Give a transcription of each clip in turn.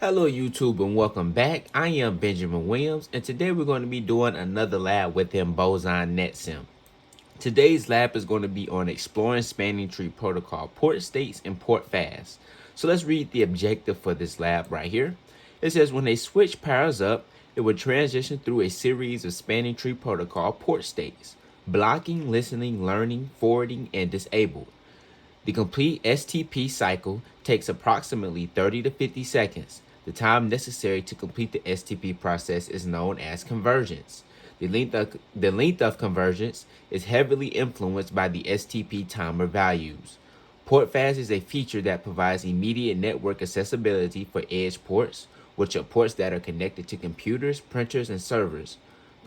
Hello YouTube and welcome back. I am Benjamin Williams and today we're going to be doing another lab within Boson NetSim. Today's lab is going to be on exploring spanning tree protocol, port states, and PortFast. So let's read the objective for this lab right here. It says when a switch powers up, it will transition through a series of spanning tree protocol port states, blocking, listening, learning, forwarding, and disabled. The complete STP cycle takes approximately 30 to 50 seconds. The time necessary to complete the STP process is known as convergence. The length of convergence is heavily influenced by the STP timer values. PortFast is a feature that provides immediate network accessibility for edge ports, which are ports that are connected to computers, printers, and servers.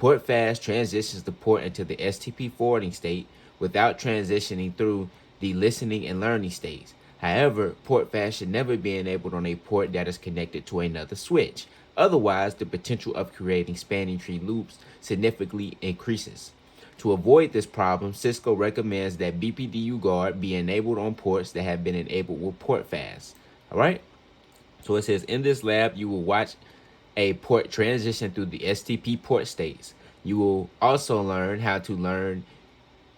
PortFast transitions the port into the STP forwarding state without transitioning through the listening and learning states. However, PortFast should never be enabled on a port that is connected to another switch. Otherwise, the potential of creating spanning tree loops significantly increases. To avoid this problem, Cisco recommends that BPDU guard be enabled on ports that have been enabled with PortFast. All right? So it says in this lab, you will watch a port transition through the STP port states. You will also learn how to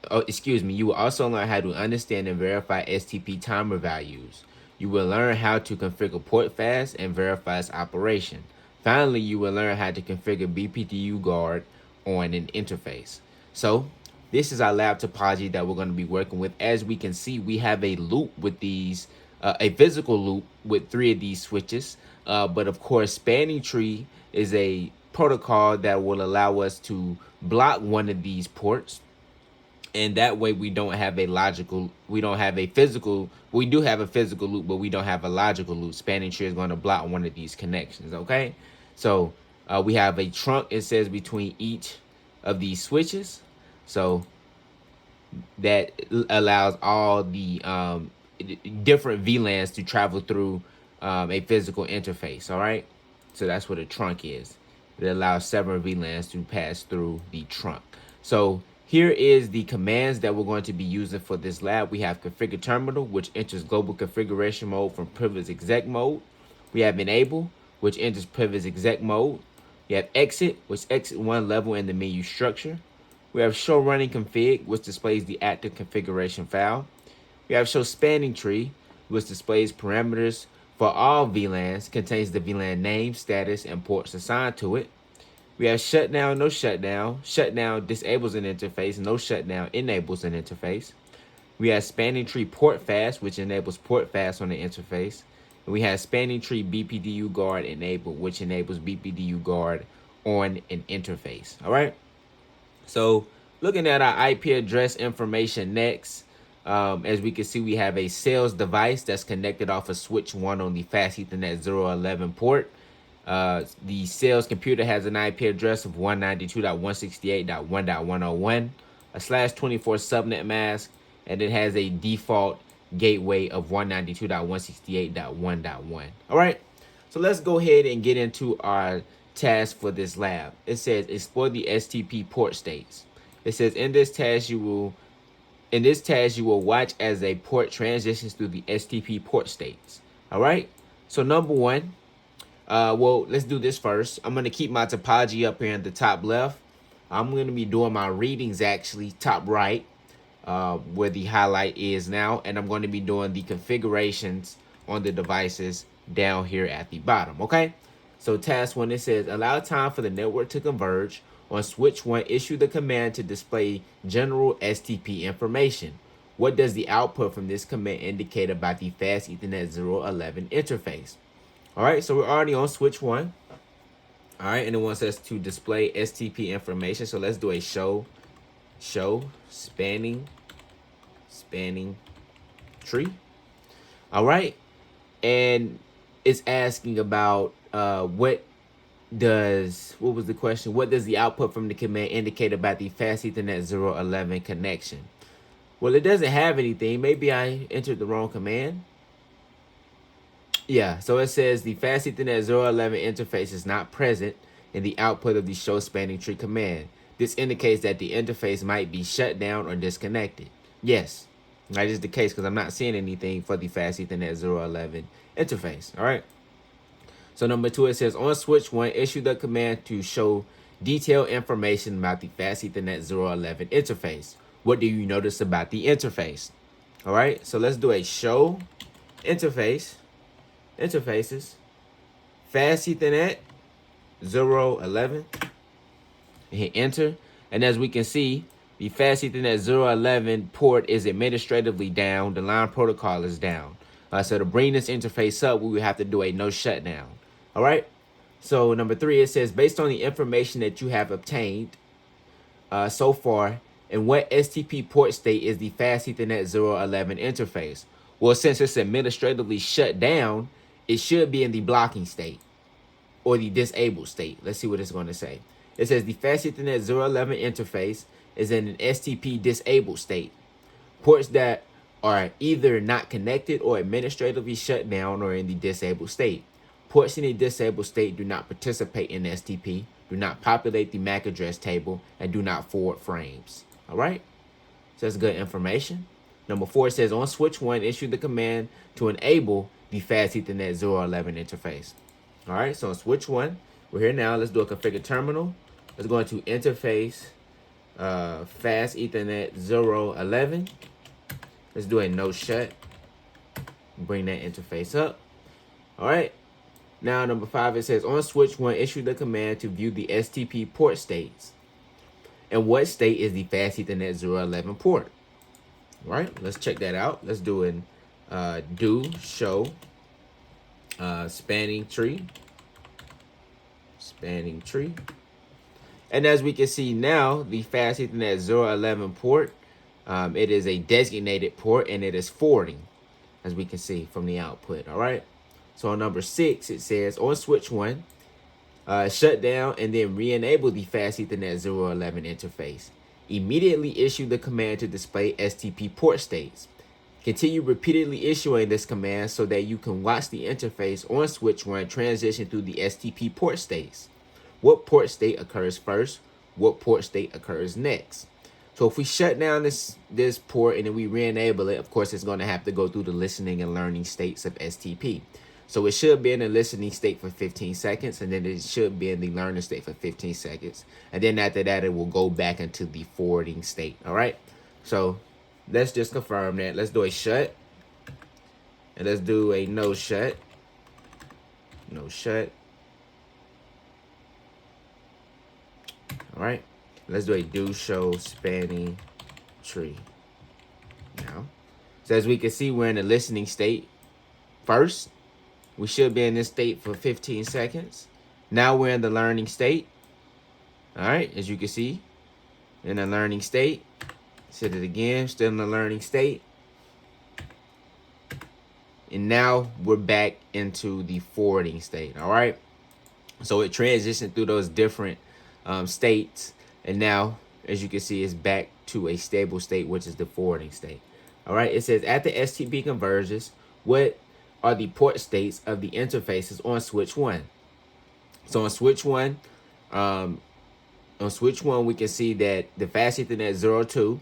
you will also learn how to understand and verify STP timer values. You will learn how to configure PortFast and verify its operation. Finally, you will learn how to configure BPDU guard on an interface. So this is our lab topology that we're going to be working with. As we can see, we have a loop with these, a physical loop with 3 of these switches. But of course, spanning tree is a protocol that will allow us to block one of these ports, and that way we don't have a logical, we don't have a physical, we do have a physical loop, but we don't have a logical loop. Spanning tree is going to block one of these connections. Okay, so we have a trunk, it says, between each of these switches, so that allows all the different VLANs to travel through a physical interface. All right, so that's what a trunk is. It allows several VLANs to pass through the trunk. So here is the commands that we're going to be using for this lab. We have configure terminal, which enters global configuration mode from privilege exec mode. We have enable, which enters privilege exec mode. We have exit, which exits one level in the menu structure. We have show running config, which displays the active configuration file. We have show spanning tree, which displays parameters for all VLANs, contains the VLAN name, status, and ports assigned to it. We have shutdown, no shutdown. Shutdown disables an interface, no shutdown enables an interface. We have spanning tree PortFast, which enables PortFast on the interface. And we have spanning tree BPDU guard enabled, which enables BPDU guard on an interface. All right. So looking at our IP address information next, as we can see, we have a sales device that's connected off of switch 1 on the Fast Ethernet 011 port. The sales computer has an IP address of 192.168.1.101, a /24 subnet mask, and it has a default gateway of 192.168.1.1. All right, so let's go ahead and get into our task for this lab. It says explore the STP port states. It says in this task you will watch as a port transitions through the STP port states. All right, so number one, well, let's do this first. I'm going to keep my topology up here in the top left. I'm going to be doing my readings actually top right, where the highlight is now. And I'm going to be doing the configurations on the devices down here at the bottom. Okay, so task 1, it says allow time for the network to converge. On switch 1, issue the command to display general STP information. What does the output from this command indicate about the Fast Ethernet 011 interface? All right, so we're already on switch 1. All right, and it wants us to display STP information. So let's do a show spanning tree. All right, and it's asking about what was the question? What does the output from the command indicate about the Fast Ethernet 011 connection? Well, it doesn't have anything. Maybe I entered the wrong command. Yeah, so it says the Fast Ethernet 011 interface is not present in the output of the show spanning tree command. This indicates that the interface might be shut down or disconnected. Yes, that is the case because I'm not seeing anything for the Fast Ethernet 011 interface. All right. So number 2, it says on switch 1, issue the command to show detailed information about the Fast Ethernet 011 interface. What do you notice about the interface? All right, so let's do a show interfaces, Fast Ethernet 011, and hit enter. And as we can see, the Fast Ethernet 011 port is administratively down. The line protocol is down. So to bring this interface up, we would have to do a no shutdown. All right. So number 3, it says based on the information that you have obtained so far, in what STP port state is the Fast Ethernet 011 interface? Well, since it's administratively shut down, it should be in the blocking state or the disabled state. Let's see what it's going to say. It says the Fast Ethernet 011 interface is in an STP disabled state. Ports that are either not connected or administratively shut down or in the disabled state. Ports in the disabled state do not participate in STP, do not populate the MAC address table, and do not forward frames. All right? So that's good information. Number 4 says on switch 1, issue the command to enable the Fast Ethernet 011 interface. All right, so on switch 1, we're here now. Let's do a configure terminal. Let's go into interface Fast Ethernet 011. Let's do a no shut. Bring that interface up. All right. Now, number 5, it says on switch 1, issue the command to view the STP port states. And what state is the Fast Ethernet 011 port? All right, let's check that out. Let's do an do show spanning tree. And as we can see now, the Fast Ethernet 011 port, it is a designated port and it is forwarding, as we can see from the output. All right. So on number 6, it says on switch 1, shut down and then re-enable the Fast Ethernet 011 interface. Immediately issue the command to display STP port states. Continue repeatedly issuing this command so that you can watch the interface on switch 1 transition through the STP port states. What port state occurs first? What port state occurs next? So if we shut down this port and then we re-enable it, of course, it's going to have to go through the listening and learning states of STP. So it should be in the listening state for 15 seconds, and then it should be in the learning state for 15 seconds. And then after that, it will go back into the forwarding state. All right. So let's just confirm that. Let's do a shut. And let's do a no shut. No shut. All right. Let's do a do show spanning tree. Now, so as we can see, we're in the listening state first. We should be in this state for 15 seconds. Now we're in the learning state. All right, as you can see, in the learning state. Set it again, still in the learning state. And now we're back into the forwarding state, all right? So it transitioned through those different states. And now, as you can see, it's back to a stable state, which is the forwarding state. All right, it says at the STP converges, what are the port states of the interfaces on switch 1? So on switch 1, we can see that the Fast Ethernet 02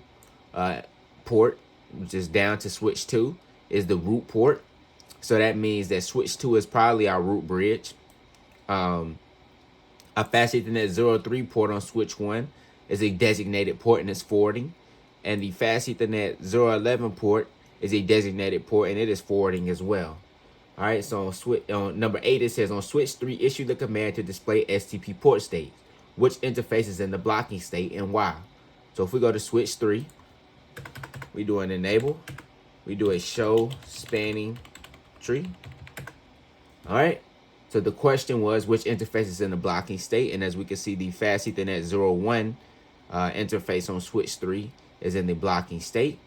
port, which is down to switch 2, is the root port. So that means that switch 2 is probably our root bridge. A Fast Ethernet 03 port on switch 1 is a designated port and it's forwarding. And the Fast Ethernet 011 port is a designated port and it is forwarding as well. All right, so on number 8, it says on switch 3, issue the command to display STP port states. Which interface is in the blocking state and why? So if we go to switch 3, we do an enable. We do a show spanning tree. All right. So the question was which interface is in the blocking state. And as we can see, the Fast Ethernet 01 interface on switch 3 is in the blocking state.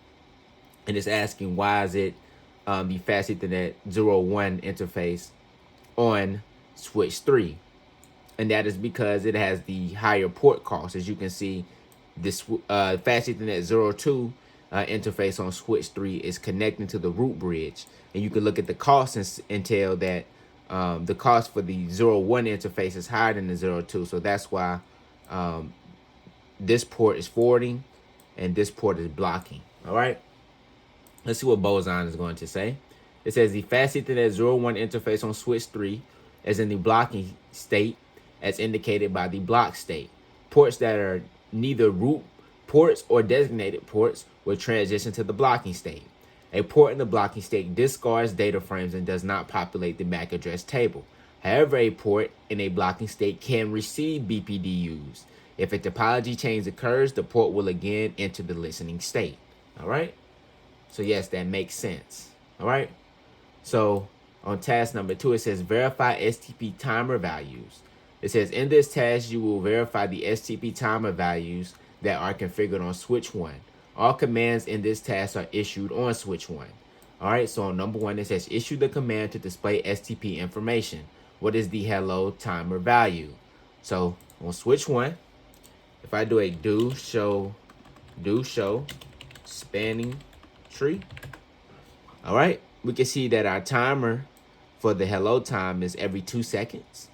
And it's asking why is it the Fast Ethernet 01 interface on switch 3. And that is because it has the higher port cost. As you can see, this Fast Ethernet 02 interface on switch 3 is connecting to the root bridge. And you can look at the cost and tell that the cost for the 01 interface is higher than the 02. So that's why this port is forwarding and this port is blocking. All right. Let's see what Boson is going to say. It says the Fast Ethernet 01 interface on switch 3 is in the blocking state as indicated by the block state. Ports that are neither root ports or designated ports will transition to the blocking state. A port in the blocking state discards data frames and does not populate the MAC address table. However, a port in a blocking state can receive BPDUs. If a topology change occurs, the port will again enter the listening state. All right? So yes, that makes sense. All right? So on task number 2, it says verify STP timer values. It says in this task, you will verify the STP timer values that are configured on switch 1. All commands in this task are issued on switch 1. All right, so on number 1, it says issue the command to display STP information. What is the hello timer value? So on switch 1, if I do a do show spanning tree, all right, we can see that our timer for the hello time is every 2 seconds.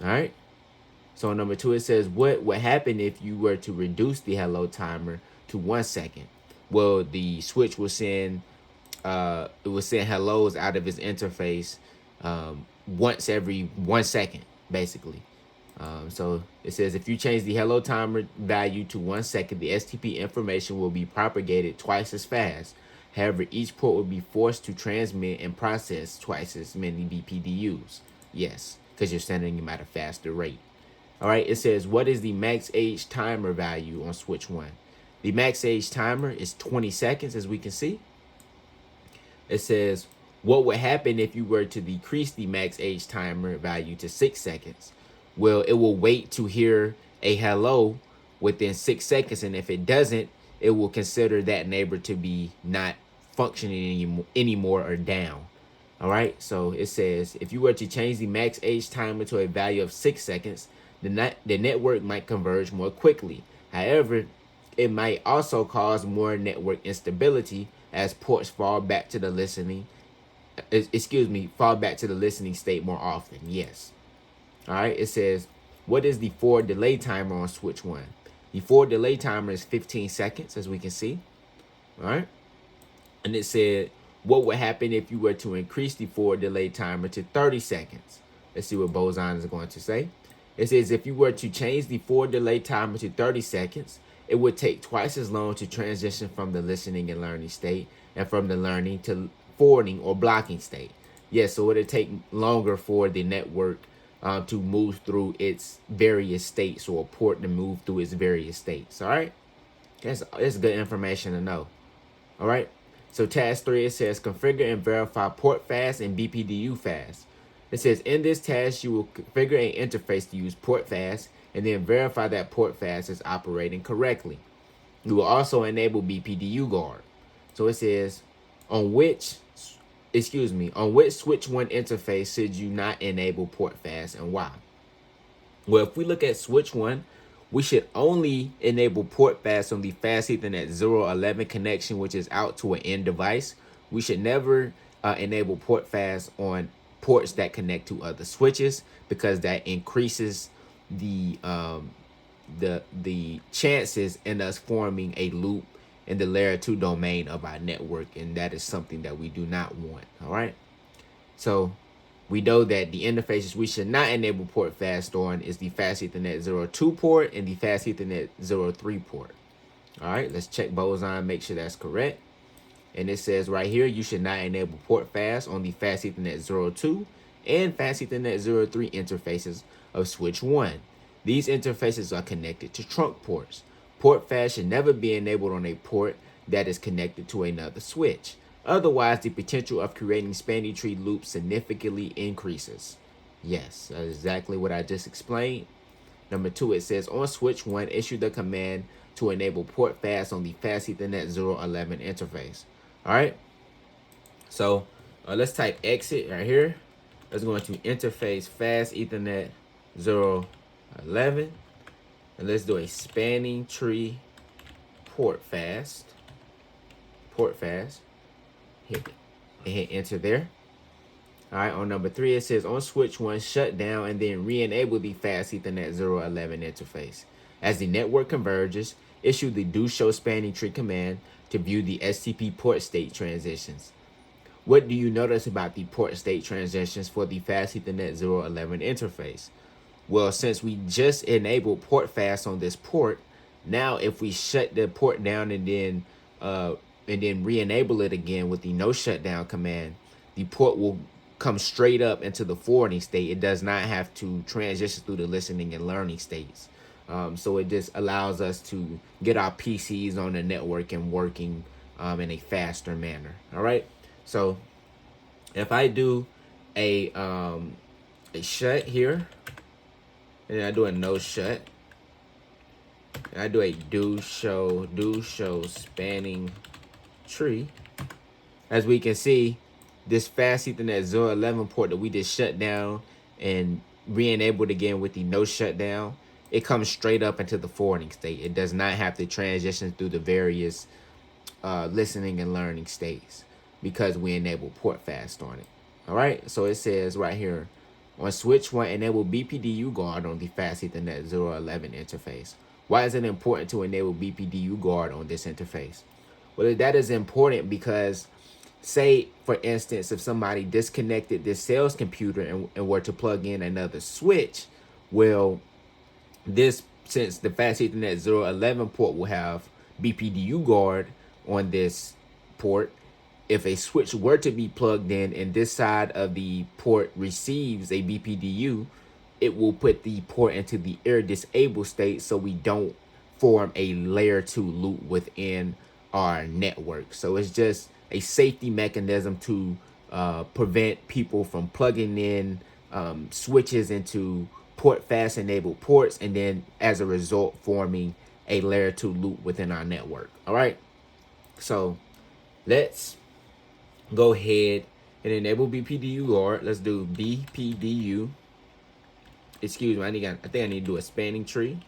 All right. So on number 2, it says what would happen if you were to reduce the hello timer to 1 second? Well, the switch will send hellos out of its interface once every 1 second, basically. So it says if you change the hello timer value to 1 second, the STP information will be propagated twice as fast. However, each port will be forced to transmit and process twice as many BPDUs. Yes, because you're sending them at a faster rate. All right, it says, what is the max age timer value on switch 1? The max age timer is 20 seconds, as we can see. It says, what would happen if you were to decrease the max age timer value to 6 seconds? Well, it will wait to hear a hello within 6 seconds, and if it doesn't, it will consider that neighbor to be not functioning anymore or down. All right, so it says, if you were to change the max age timer to a value of 6 seconds, the network might converge more quickly. However, it might also cause more network instability as ports fall back to the listening state more often. Yes. All right, it says, what is the forward delay timer on switch 1? The forward delay timer is 15 seconds, as we can see. All right. And it said, what would happen if you were to increase the forward delay timer to 30 seconds? Let's see what Boson is going to say. It says if you were to change the forward delay timer to 30 seconds, it would take twice as long to transition from the listening and learning state and from the learning to forwarding or blocking state. Yes, so it would take longer for the network to move through its various states, or a port to move through its various states. All right, that's good information to know. All right, so task 3, it says configure and verify PortFast and BPDU fast. It says in this task, you will configure an interface to use PortFast and then verify that PortFast is operating correctly. You will also enable BPDU guard. So it says on which switch 1 interface should you not enable PortFast and why? Well, if we look at switch 1, we should only enable PortFast on the Fast Ethernet 011 connection, which is out to an end device. We should never enable PortFast on ports that connect to other switches, because that increases the chances in us forming a loop in the layer 2 domain of our network, and that is something that we do not want. All right, so we know that the interfaces we should not enable PortFast on is the Fast Ethernet 02 port and the Fast Ethernet 03 port. All right, let's check Boson, make sure that's correct. And it says right here, you should not enable PortFast on the Fast Ethernet 02 and Fast Ethernet 03 interfaces of switch 1. These interfaces are connected to trunk ports. PortFast should never be enabled on a port that is connected to another switch. Otherwise, the potential of creating spanning tree loops significantly increases. Yes, that's exactly what I just explained. Number 2, it says on switch 1, issue the command to enable PortFast on the Fast Ethernet 011 interface. All right, so let's type exit right here. Let's go into interface Fast Ethernet 011, and let's do a spanning tree PortFast. Hit enter there. All right, on number 3, it says on switch 1, shut down and then re-enable the Fast Ethernet 011 interface. As the network converges, issue the do show spanning tree command to view the STP port state transitions. What do you notice about the port state transitions for the Fast Ethernet 011 interface? Well, since we just enabled PortFast on this port, now if we shut the port down and then re-enable it again with the no shutdown command, the port will come straight up into the forwarding state. It does not have to transition through the listening and learning states. So it just allows us to get our PCs on the network and working in a faster manner. All right. So if I do a shut here, and I do a no shut, and I do a do show spanning tree, as we can see, this Fast Ethernet 011 port that we just shut down and re-enabled again with the no shutdown, it comes straight up into the forwarding state. It does not have to transition through the various listening and learning states because we enable PortFast on it. All right, so it says right here, on switch 1, enable BPDU guard on the Fast Ethernet 011 interface. Why is it important to enable BPDU guard on this interface? Well, that is important because, say, for instance, if somebody disconnected this sales computer and were to plug in another switch, well, since the Fast Ethernet 011 port will have BPDU guard on this port, if a switch were to be plugged in and this side of the port receives a BPDU, it will put the port into the air disable state so we don't form a layer 2 loop within our network. So it's just a safety mechanism to prevent people from plugging in switches into PortFast enabled ports and then as a result forming a layer 2 loop within our network. All right, so let's go ahead and enable BPDU guard. Let's do BPDU. Excuse me, I think I need to do a spanning tree.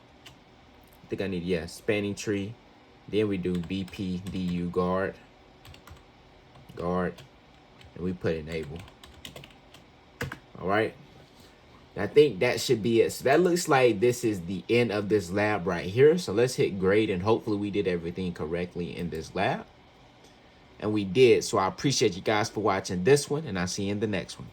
I think I need, yeah, spanning tree. Then we do BPDU guard, and we put enable. All right. I think that should be it. So that looks like this is the end of this lab right here. So let's hit grade and hopefully we did everything correctly in this lab. And we did. So I appreciate you guys for watching this one and I'll see you in the next one.